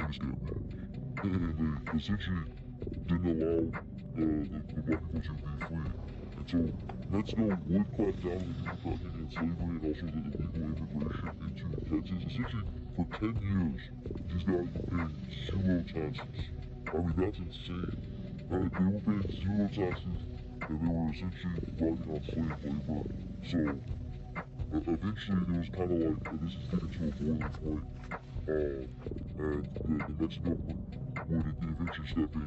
understand me. And they essentially didn't allow the black people to be free. And so Mexico would crack down on the human trafficking and slavery and also the illegal immigration into Texas. Essentially, for 10 years, these guys were paying zero taxes. I mean, that's insane. They were paying zero taxes and they were essentially thriving on slave labor. So eventually it was kind of like this is getting to a boiling point. And the Mexican government would eventually step in.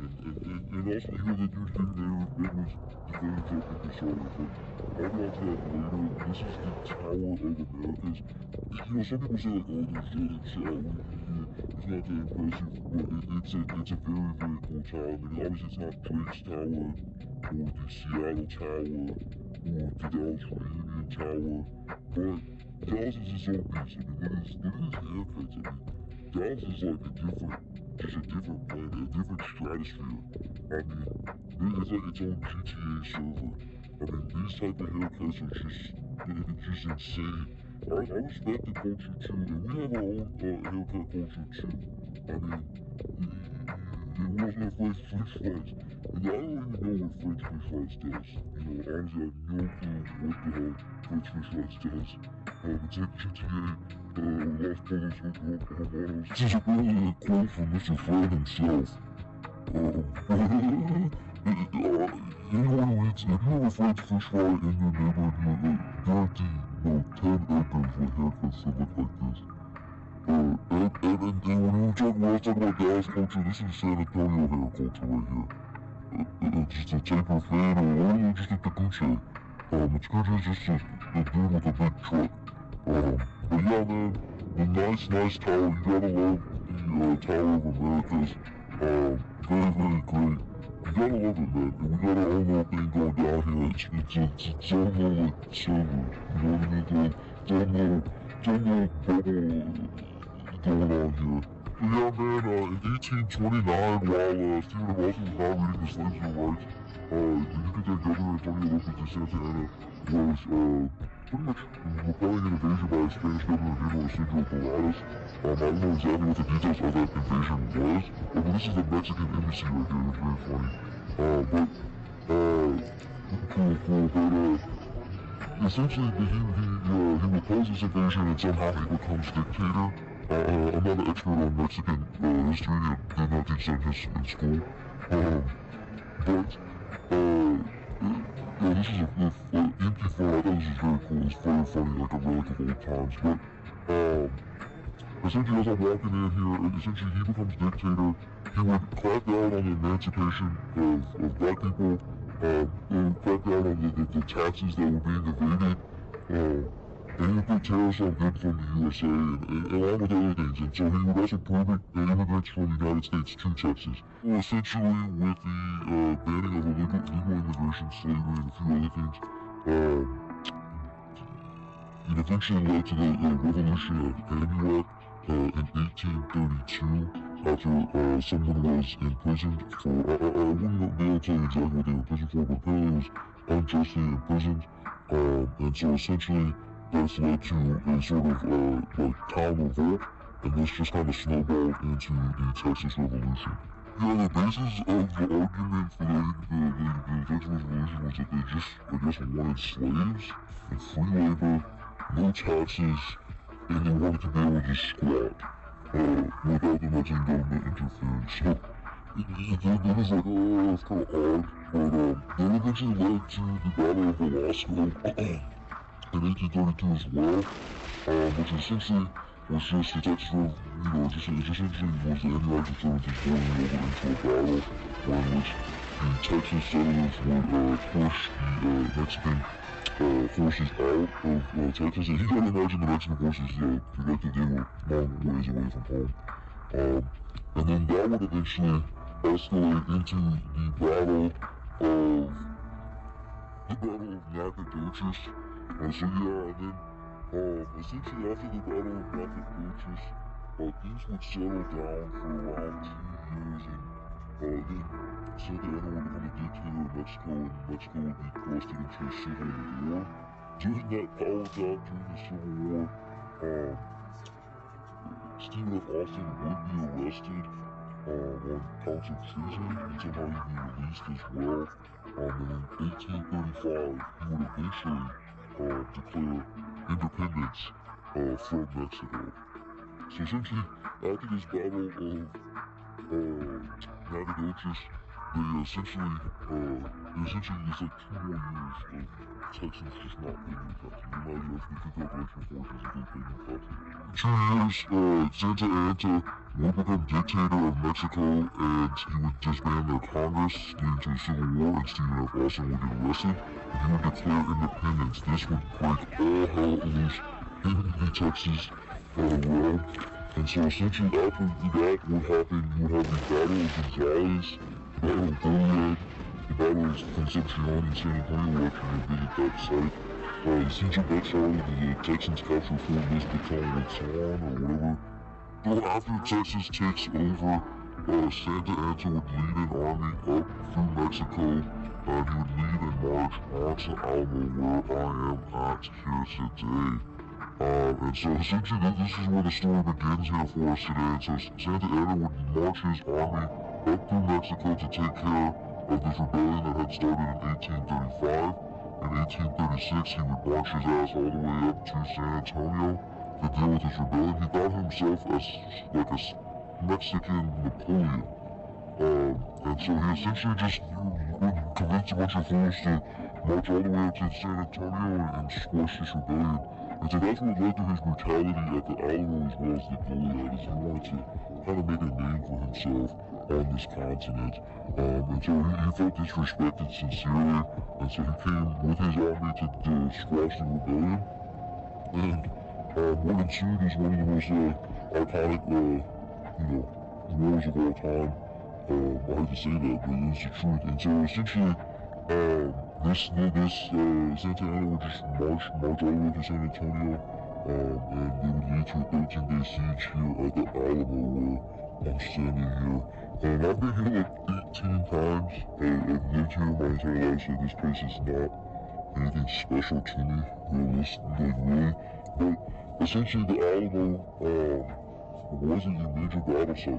And also, you know, the dude here there, it was the very joke of the show. But I'll get onto that later. This is the Tower of Americas. You know, some people say like, oh, there's shit out here. It's not that impressive, but it's a very, very cool tower. I mean, obviously it's not Drake's Tower, or the Seattle Tower, or the Dallas Reunion Tower, but Dallas is its own beast. I mean, look at his haircuts. I mean, Dallas is like just a different planet, a different stratosphere. I mean, it's like its own GTA server. I mean, these type of haircuts are just insane. I respect the culture too, and we have our own haircut culture too. I mean, it wasn't a French fries. And I don't even know what French fries does. You know, honestly, I have no clue what the hell French fries does. It's like GTA, Los Polos Hermanos. This is really a quote from Mr. Fred himself. Anyone who eats, if you have a French fish fry in your neighborhood, guaranteed, 10 acres with haircuts that look like this. And when we talk about Dallas culture, this is San Antonio hair culture right here. Just a taper fade or just a tacuche. A tacuche is just a dude with a big truck. But yeah, man, the nice tower. You gotta love the Tower of Americas. Very, very great. You gotta love it, man. And we got our own little thing going down here. It's its own little like server. You know what I mean? Its own little bubble going on here. But yeah, man, in 1829, while Stephen Russell was not reading the slaves' rights, the Yucatan governor Antonio Lopez de Santa Anna was pretty much repelling an invasion by Spanish governor Diego Isidro Dorados. I don't know exactly what the details of that invasion was, but this is the Mexican embassy right here. It's very funny. Cool. But essentially, he repels this invasion and somehow he becomes dictator. I'm not an expert on Mexican history and did not teach that in school. But yeah, this is an empty photo. I thought this was very cool. It's very funny, like a relic of old times. But essentially, as I'm walking in here, essentially he becomes dictator. He would crack down on the emancipation of black people, and crack down on the taxes that were being evaded, and he would put tariffs on goods from the USA, and along with other things. And so he would also permit immigrants from the United States to Texas. Well, essentially, with the banning of legal immigration, slavery, and a few other things, it eventually led to the Revolution of Anuak in 1832. After someone was imprisoned for, I wouldn't be able to tell you exactly what they were imprisoned for, but apparently was unjustly imprisoned. And so essentially that's led to a sort of like town revolt, and this just kind of snowballed into the Texas Revolution. Yeah, the basis of the argument for the Texas Revolution was that they just, I guess, wanted slaves and free labor, no taxes, and they wanted to be able to squat without the Mexican government interfering. So it was like, oh, it's kind of odd, but that eventually led to the Battle of Velasco in 1832 as well, which essentially was just the Texas, it essentially was the Indian conservatives boiling over into a battle in which the Texas settlers would push the Mexican forces out of Texas. And you gotta imagine the Mexican forces, connected, they were long ways away from home. And then that would eventually escalate into the Battle of Nacogdoches. So yeah, and then essentially after the Battle of Nacogdoches, things would settle down for around 2 years, and then Santa Anna would become a dictator in Mexico, and Mexico would be thrusted into a civil war. During that power gap, during the Civil War, Stephen F. Austin would be arrested on counts of treason and somehow he'd be released as well. And in 1835, he would eventually declare independence from Mexico. So essentially, after this battle of Nacogdoches, they essentially it's like 2 more years of Texans just not paying any taxes. You might have to calculation for it because they pay no taxes. 2 years, Santa Anna would become dictator of Mexico, and he would disband their Congress, leading to a civil war, and Stephen F. Austin would get arrested, and he would declare independence. This would break all hell loose in the Texas realm. And so essentially after that would happen, you would have the Battle of Gonzales, the Battle of Goliad, the Battle of Concepcion in San Antonio, where actually visit that site. The Siege of Bexar, the Texans capture Fort Lisbon with Swan or whatever. So after Texas takes over, Santa Anna would lead an army up through Mexico, and he would lead a march onto Alamo, where I am at here today. And so essentially this is where the story begins here for us today. And so Santa Anna would march his army up through Mexico to take care of this rebellion that had started in 1835. In 1836, he would march his ass all the way up to San Antonio to deal with this rebellion. He thought himself as like a Mexican Napoleon. And so he essentially just would convince a bunch of fools to march all the way up to San Antonio and squash this rebellion. And so that's what led to his brutality at the Alamo as well as the Goliad, is he wanted to kind of make a name for himself on this continent. And so he felt disrespected sincerely, and so he came with his army to squash the rebellion. And what ensued is one of the most iconic, wars of all time. I hate to say that, but it's the truth. And so essentially, Santa Anna would just march all the way to San Antonio, and they would lead to a 13-day siege here at the Alamo, where I'm standing here. And I've been here like 18 times. I've lived here my entire life, so this place is not anything special to me, really. But essentially, the Alamo wasn't a major battle site. I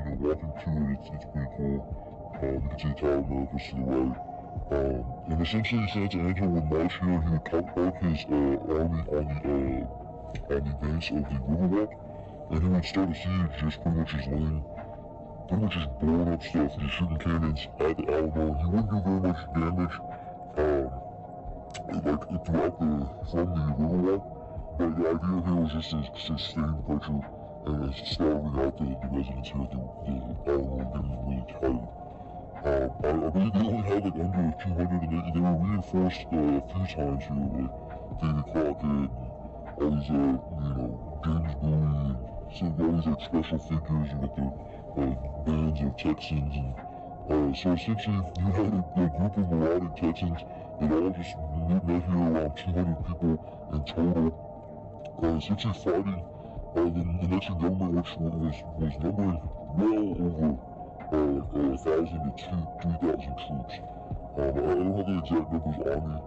mean, walking to it, it's pretty cool. You can see the Tower of America to the right. And essentially Santa Anna would march here, he would park his army on the banks of the Riverwalk, and he would start a siege, just pretty much just blowing up stuff, just shooting cannons at the Alamo. He wouldn't do very much damage, from the Riverwalk, but the idea here was just to sustain pressure and starving out the residents here at the Alamo, getting really tired. I believe they only had like under 200, and they were reinforced a few times here, like Davy Crockett, all these, James Bowie, and all these like special figures, and like the bands of Texans, and so essentially you had a group of marauding Texans that all just met here, around 200 people in total, essentially fighting the Mexican government, which was numbering well over 1,000 to 3,000 troops. I don't have the exact numbers on me.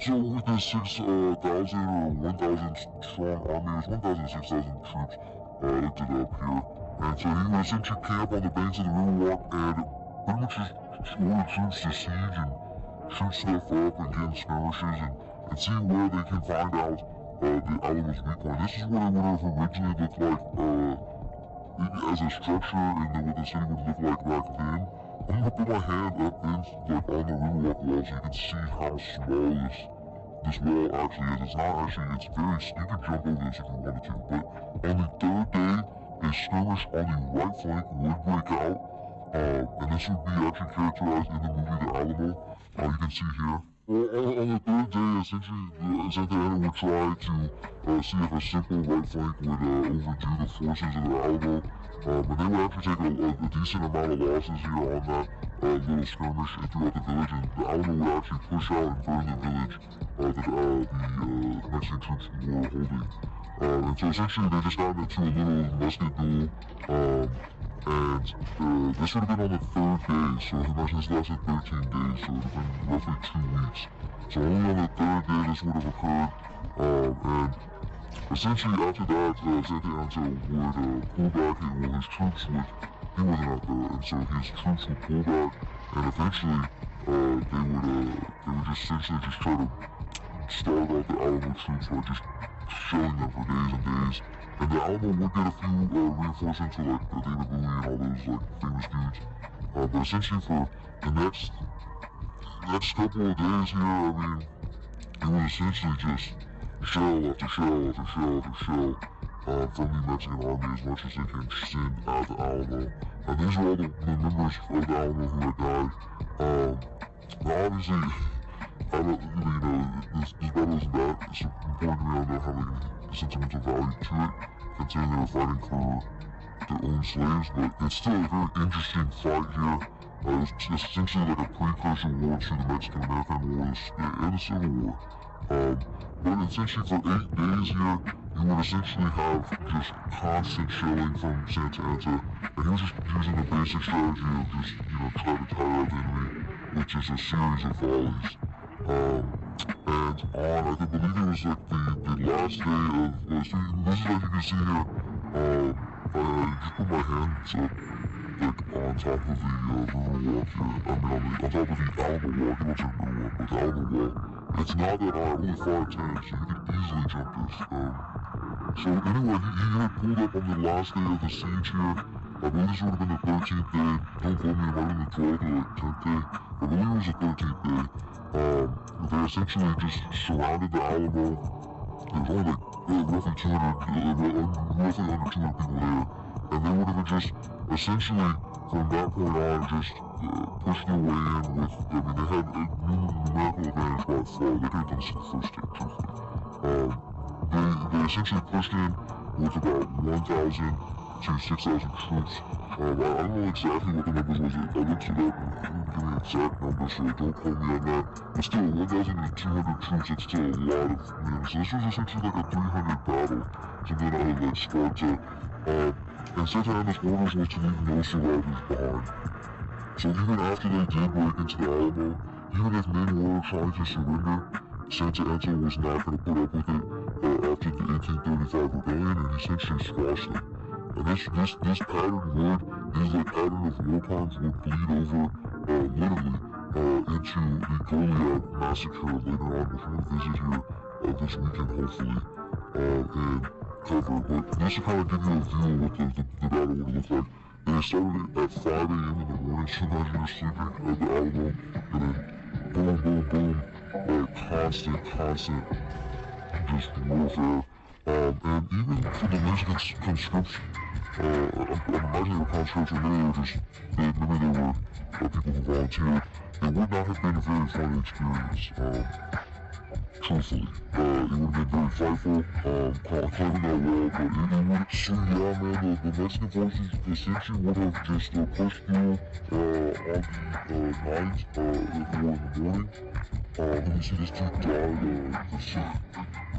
So with this 6,000 or 1,000 strong army, there's 1,000 to 6,000 troops looked it up here. And so he would essentially camp on the banks of the Riverwalk and pretty much just order troops to siege and shoot stuff up and get in skirmishes and see where they can find out the Alamo's weak point. This is what it would have originally looked like as a structure, and then what the city would look like back then. I'm gonna put my hand up in, like, on the Riverwalk wall so you can see how small this wall actually is. It's not actually, it's very, you can jump over this if you wanted to, but on the third day, a skirmish on the right flank would break out, and this would be actually characterized in the movie The Alamo. You can see here. On the third day, essentially, Santa Anna would try to see if a simple right flank would overdo the forces of the Alamo, but they would actually take a decent amount of losses here on that little skirmish throughout the village, and the Alamo would actually push out and burn the village that the Mexican troops were holding. And so essentially, they just got into a little musket duel, and this would have been on the third day, so imagine this lasted 13 days, so it would have been roughly 2 weeks. So only on the third day this would have occurred, and Essentially, after that, Santa Anna would pull back. His troops would. He wasn't out there, and so his troops would pull back, and eventually, they would just essentially just try to starve out the Alamo troops by just shelling them for days and days. And the Alamo would get a few reinforcements to like David Bowie and all those like famous dudes. But essentially for the next couple of days here, I mean, it was essentially just shell after shell after shell after shell from the Mexican army as much as they can send at the Alamo. And these are all the members of the Alamo who had died. Obviously, I don't, this battle isn't that it's important to me. I don't have any sentimental value to it, considering they were fighting for their own slaves, but it's still a very interesting fight here. It's essentially like a precursor war to the Mexican-American War and the Civil War. But essentially for 8 days here, you would essentially have just constant shelling from Santa Anna, and he was just using the basic strategy of just, try to tire out the enemy with just a series of volleys. And on, I believe it was like the last day of, this is like you can see here, I just put my hands up, like, on top of the river walk here. I mean, on top of the Alamo walk. You don't say river walk, but the Alamo walk. It's not that high, only 5'10", so you can easily jump this. So anyway, he had pulled up on the last day of the siege here. I believe this would have been the 13th day. Don't quote me, it might have been the 12th or like 10th day. I believe it was the 13th day. They essentially just surrounded the Alamo. There was only like roughly 200 people there. And they would have just essentially, from that point on, just pushed their way in with, I mean, they had a numerical advantage by far. They could have done this in the first take, truthfully. They essentially pushed in with about 1,000 to 6,000 troops. I don't know exactly what the numbers was. I looked it up and couldn't give me exact numbers, so don't quote me on that. But still, 1,200 troops, it's still a lot of men. So this was essentially like a 300 battle, something out of like Sparta. And Santa Anna's orders was to leave no survivors behind. So even after they did break into the Alamo, even if men were trying to surrender, Santa Anna was not going to put up with it after the 1835 rebellion, and essentially squashed them. And this pattern would, these like pattern of war crimes would bleed over, literally, into the Goliad massacre later on, which we're going to visit here this weekend, hopefully, and cover. But this will kind of give you a view of what the battle would look like. They started at 5 a.m. in the morning, so imagine you're sleeping at the Alamo, and then boom, boom, boom, constant, just warfare. And even for the Mexican conscription, I'm imagining they were conscripts, or maybe they were people who volunteered. It would not have been a very fun experience, truthfully. It would have been very frightful, climbing that wall, but it would, so yeah, man, the Mexican forces essentially would have just pushed through, on the, night, or in the morning. And you see this dude died, the scene.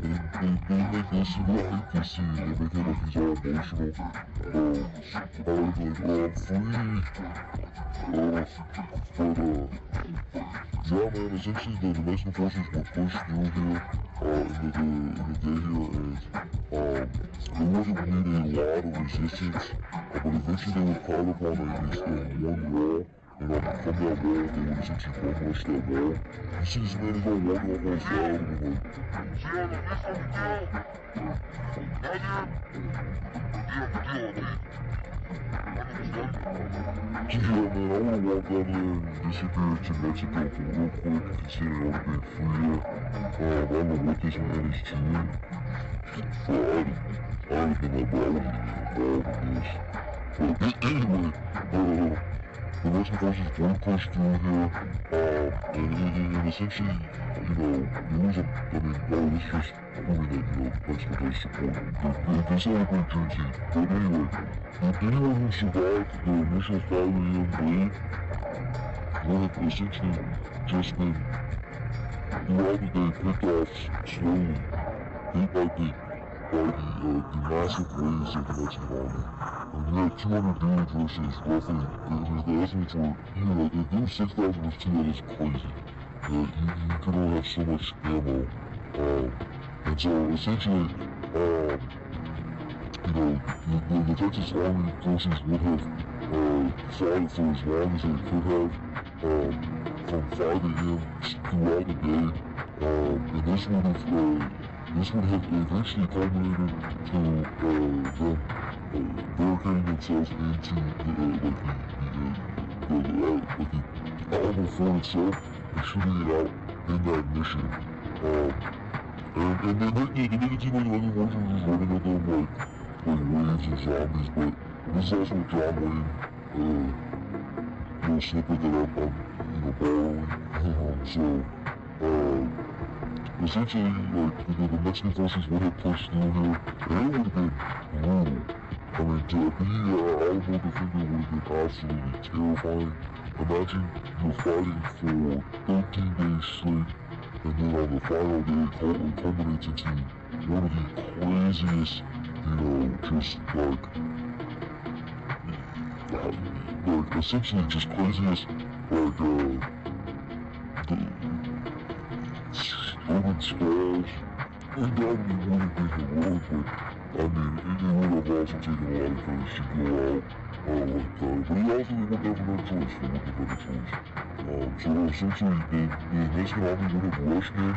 And they make this like the scene, they make it like he's all emotional. I'm free. Yeah, man, essentially the Mexican forces were pushed through here, in the day here, and, there wasn't really a lot of resistance, but eventually they were caught up on this one wall, and from that wall, they would essentially bum rush that wall. You see this man, he's all walking up on his side, and yeah, man, I wanna walk down there and disappear to Mexico for real quick, considering everything free here. I don't know what this man is doing. I don't think my brother was involved in this. But anyway, the Mexican forces were pushed through here, and essentially, it was this is just proving that, Mexico does support them. They celebrate Juneteenth. But anyway, anyone who survived the initial 5 a.m. raid would have essentially just been, throughout the day, picked off slowly, bit by bit, by the massive waves of the Mexican army. And we had 200 dudes versus roughly, the estimates were, if there was 6,000 versus 2, that is crazy. You can only have so much ammo. And so essentially, you know, the Texas Army forces would have fought for as long as they could have, from 5 a.m. throughout the day, and this would have eventually culminated to them barricading themselves into the Alamo Fort itself and shooting it out in that mission. And they make it seem like the other versions is running at them like waves of zombies, but this is also a John Wayne little snippet that I'm borrowing. So, essentially, like, the Mexican forces would have pushed through here, and it would have been brutal. I mean, to be Alamo defender would have been absolutely terrifying. Imagine you're fighting for 13 days straight, and then on the final day it culminates into one of the craziest, just like essentially just craziest, the urban sprawls. Undoubtedly would have been heroic, but I mean, it would have also taken a lot of courage to go out like that. But they would never have a choice. They wouldn't have had a choice. So essentially, the Mexican army would have rushed in,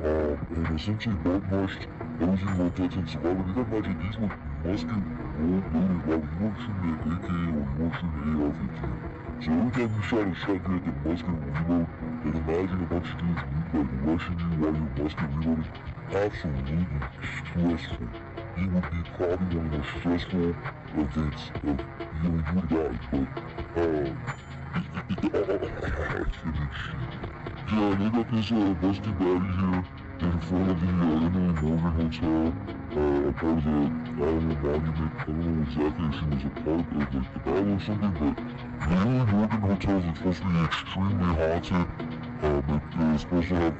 and essentially bum-rushed everything about Texans surviving. You gotta imagine these were musket loaded rifles. You weren't shooting at AK or you weren't shooting at AR-15. So every time you shot a shot, you had the musket reload. And imagine a bunch of dudes rushing you while you're musket reloading. Absolutely stressful. It would be probably one of the most stressful events of you would die, but yeah, they got this busted baddie here in front of the Emily Morgan Hotel, a part of the Alamo Monument. I don't know exactly if she was a part of like the battle or something, but the Emily Morgan Hotel is supposed to be extremely haunted. It's supposed to have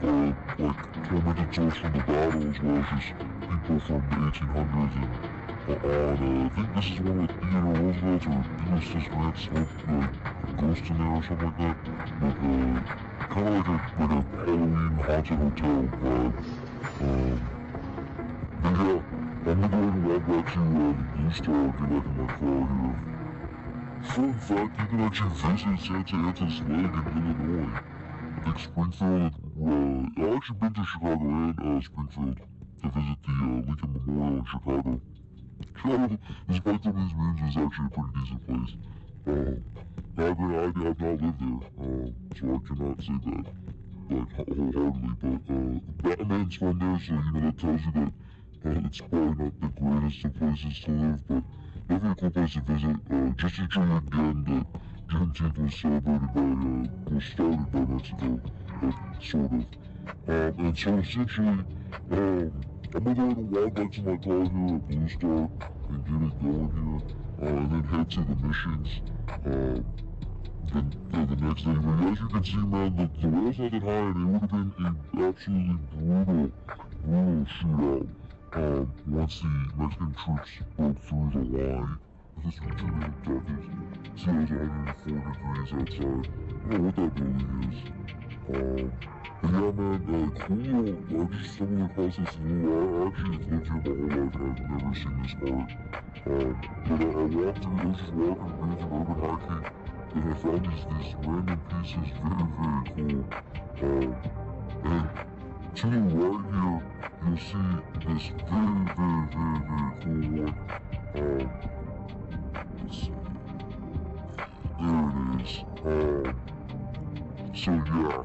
like tormented souls from the battle as well as just people from the 1800s and on. I think this is one with Theodore Roosevelt or Ulysses Grant's ghost in there or something like that. But kind of like a Halloween haunted hotel vibe. But yeah, I'm gonna go ahead and walk back to the Blue Star, get back in my car here. Fun fact, you can actually visit Santa Anna's Lake in Illinois. I think Springfield, I've actually been to Chicago and Springfield to visit the Lincoln Memorial in Chicago. Chicago, despite some of these memes, is actually a pretty decent place. I have not lived there, so I cannot say that like wholeheartedly, but Batman's from there, so that tells you that it's probably not the greatest of places to live, but definitely a cool place to visit. Just to show you again that Juneteenth was celebrated by, was started by Mexico, sort of. And so essentially, I'm gonna go ahead and walk back to my car here at Blue Star and get it going here, and then head to the missions, the next day. But as you can see, man, the rail's not that high, and it would have been an absolutely brutal shootout, once the Mexican troops broke through the line. This is really objectives. See, it was 104 degrees outside. I don't know what that building is. But yeah, man, cool. I just stumbled across this I actually have lived here my whole life and I've never seen this art. But I walked through, I was just walking, doing some urban hiking, and I found these random pieces, very, very cool. And to the right here, you'll see this very, very, very, very cool one. Let's see. There it is. So yeah,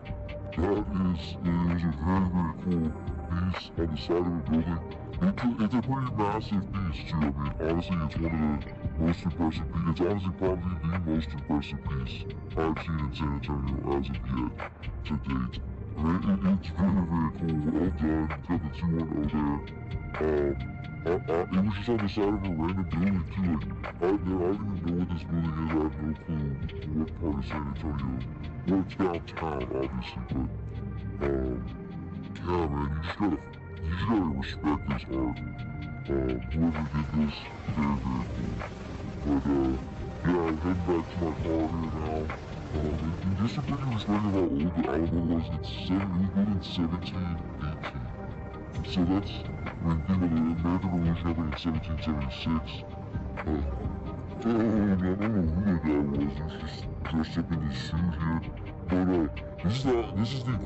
that is a very, very cool piece on the side of a building. It's a pretty massive piece too. I mean, honestly, it's one of the most impressive pieces. It's honestly probably the most impressive piece I've seen in San Antonio as of yet to date. I mean, it's very, very cool. Well done. It's got the 2-1-0 there. It was just on the side of a random building too. Like, I don't even know what this building is. I have no clue what part of San Antonio. Well, it's downtown, obviously, but yeah, man, you just gotta respect this art. Whoever did this, very, very cool. But yeah, I'm heading back to my car here now. And just to put you in perspective how old the Alamo was, it was built in 1718. So that's, I mean, think of the American Revolution happened in 1776. I don't know who the guy was. He was just dressed up in his suit here. But this is the